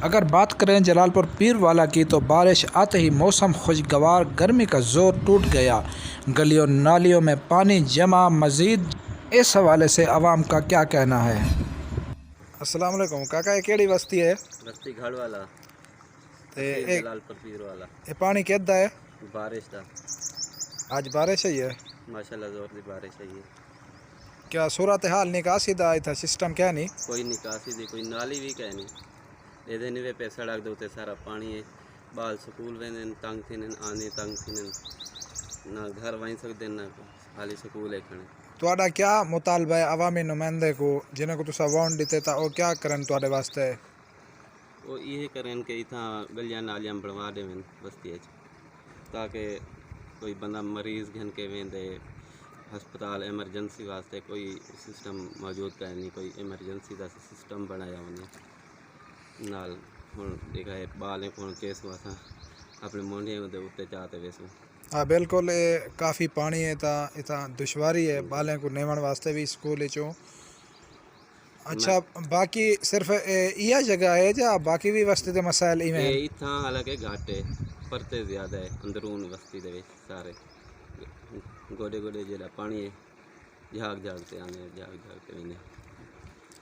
अगर बात करें जलालपुर पीरवाला की तो बारिश आते ही मौसम खुशगवार, गर्मी का जोर टूट गया। गलियों नालियों में पानी जमा मजीद। इस हवाले से आवाम का क्या कहना है। अस्सलाम वालेकुम काका, ये केड़ी बस्ती है? बस्ती घड़ वाला ते जलालपुर पीर वाला। ये पानी किदा है? बारिश का आज बारिश है ये? माशाल्लाह जोर की बारिश है ये। क्या सूरत हाल निकासी दा इथा सिस्टम क्या नहीं? कोई निकासी दी कोई नाली भी कह नहीं एदे निवे पे सड़क दे उत्ते सारा पानी है। बाल स्कूल वेंदे तंग थीन आने तंग थीन ना घर वहीं सकते ना खाली स्कूल है खणे। तुहाडा क्या मुतालबा है अवामी नुमाइंदे को जिन्हें को तुसा वोट दिते ता वो क्या करन तुहाडे वास्ते? वो ये करें कि इतना गलियां नालियां बनवा देवें बस्ती ताकि कोई बंदा मरीज़ घन के वेंदे हस्पताल एमरजेंसी वास्ते कोई सिस्टम मौजूद है नहीं, कोई एमरजेंसी का सिस्टम बनाया उन्हें नाल हुण देखा है बालें को केस वासा अपने मोंढियों के उत्ते चाहते वैसे। हाँ बिल्कुल, ये काफ़ी पानी है ता इतना दुश्वारी है बालें को नेवण वास्ते भी स्कूल चो। अच्छा, बाकी सिर्फ यह जगह है या बाकी भी बस्ती के मसाइल इवें हैं? इतना हालांकि घाट है परते ज़्यादा है अंदरून बस्ती दे सारे गोडे गोडे जेड़ा पानी है झाग झाग से आने झाग झाग के वेंदे।